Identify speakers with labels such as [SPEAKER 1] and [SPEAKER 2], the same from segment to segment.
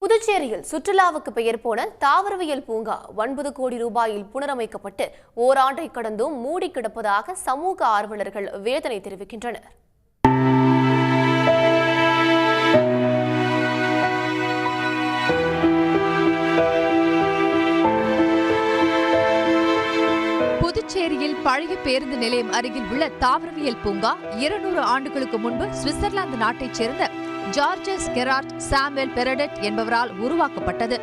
[SPEAKER 1] புதுச்சேரியில் சுற்றுலாவுக்கு பெயர் போன தாவரவியல் பூங்கா 9 கோடி ரூபாயில் புனரமைக்கப்பட்டு ஓராண்டை கடந்தும் மூடி கிடப்பதாக சமூக ஆர்வலர்கள் வேதனை தெரிவிக்கின்றனர்.
[SPEAKER 2] புதுச்சேரியில் பழைய பேருந்து நிலையம் அருகில் உள்ள தாவரவியல் பூங்கா 200 ஆண்டுகளுக்கு முன்பு சுவிட்சர்லாந்து நாட்டைச் சேர்ந்த ஜார்ஜஸ் கெரார்ட் சாமுவேல் பெரடெட் என்பவரால் உருவாக்கப்பட்டது.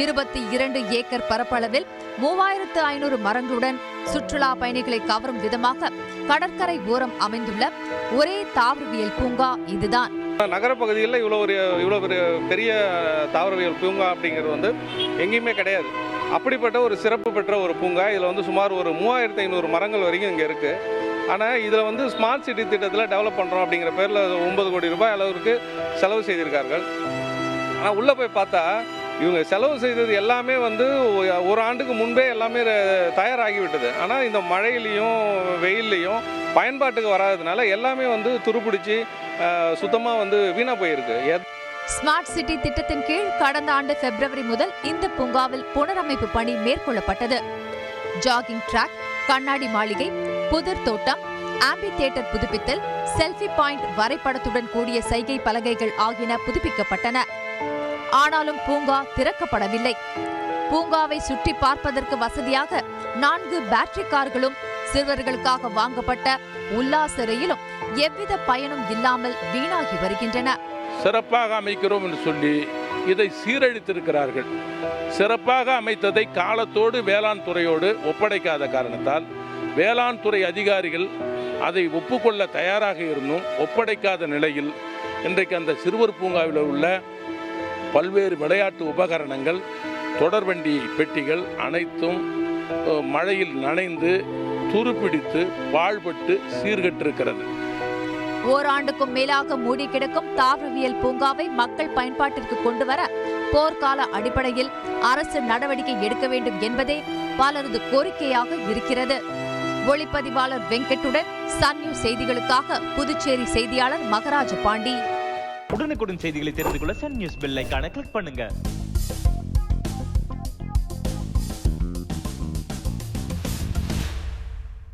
[SPEAKER 2] 22 ஏக்கர் பரப்பளவில் 3500 மரங்களுடன் சுற்றுலா பயணிகளை கவரும் விதமாக கடற்கரை ஓரம் அமைந்துள்ள ஒரே தாவரவியல் பூங்கா இதுதான்.
[SPEAKER 3] நகர பகுதிகளில் இவ்வளோ பெரிய தாவரவியல் பூங்கா அப்படிங்கிறது எங்கேயுமே கிடையாது. அப்படிப்பட்ட ஒரு சிறப்பு பெற்ற ஒரு பூங்கா. இதில் சுமார் ஒரு 3500 மரங்கள் வரைக்கும் இங்கே இருக்குது. ஆனால் இதில் ஸ்மார்ட் சிட்டி திட்டத்தில் டெவலப் பண்ணுறோம் அப்படிங்கிற பேரில் 9 கோடி ரூபாய் அளவுக்கு செலவு செய்திருக்கார்கள். ஆனால் உள்ளே போய் பார்த்தா இவங்க செலவு செய்தது எல்லாமே ஒரு ஆண்டுக்கு முன்பே எல்லாமே தயாராகிவிட்டது. ஆனால் இந்த மழையிலையும் வெயில்லையும் பயன்பாட்டுக்கு வராததுனால எல்லாமே துருப்பிடிச்சு சுத்தமாக வீணாக போயிருக்கு.
[SPEAKER 2] ஸ்மார்ட் சிட்டி திட்டத்தின் கீழ் கடந்த ஆண்டு பிப்ரவரி முதல் இந்த பூங்காவில் புனரமைப்பு பணி மேற்கொள்ளப்பட்டது. ஜாகிங் டிராக், கண்ணாடி மாளிகை, புதர் தோட்டம், ஆம்பி தியேட்டர் புதுப்பித்தல், செல்ஃபி பாயிண்ட், வரைபடத்துடன் கூடிய சைகை பலகைகள் ஆகியன புதுப்பிக்கப்பட்டன. ஆனாலும் பூங்கா திறக்கப்படவில்லை. பூங்காவை சுற்றி பார்ப்பதற்கு வசதியாக 4 பேட்டரி கார்களும் சிறுவர்களுக்காக வாங்கப்பட்ட உல்லாச ரயிலும் எவ்வித பயனும் இல்லாமல் வீணாகி வருகின்றன.
[SPEAKER 4] சிறப்பாக அமைக்கிறோம் என்று சொல்லி இதை சீரழித்திருக்கிறார்கள். சிறப்பாக அமைத்ததை காலத்தோடு வேளாண் துறையோடு ஒப்படைக்காத காரணத்தால் வேளாண் துறை அதிகாரிகள் அதை ஒப்புக்கொள்ள தயாராக இருந்தும் ஒப்படைக்காத நிலையில் இன்றைக்கு அந்த சிறுவர் பூங்காவில் உள்ள பல்வேறு விளையாட்டு உபகரணங்கள், தொடர்வண்டி பெட்டிகள் அனைத்தும் மழையில் நனைந்து துருப்பிடித்து பாழ்பட்டு சீர்கெட்டிருக்கிறது.
[SPEAKER 2] ஓராண்டுக்கும் மேலாக மூடி கிடக்கும் தாவரவியல் பூங்காவை மக்கள் பயன்பாட்டிற்கு கொண்டுவர போர்க்கால அடிப்படையில் அரசு நடவடிக்கை எடுக்க வேண்டும் என்பதே பலரது கோரிக்கையாக இருக்கிறது. ஒளிப்பதிவாளர் வெங்கட்டுடன் சன் நியூஸ் செய்திகளுக்காக புதுச்சேரி செய்தியாளர் மகராஜ பாண்டி.
[SPEAKER 5] உடனுக்குடன் செய்திகளை தெரிந்து கொள்ள சன் நியூஸ் பெல் ஐகானை கிளிக் பண்ணுங்க.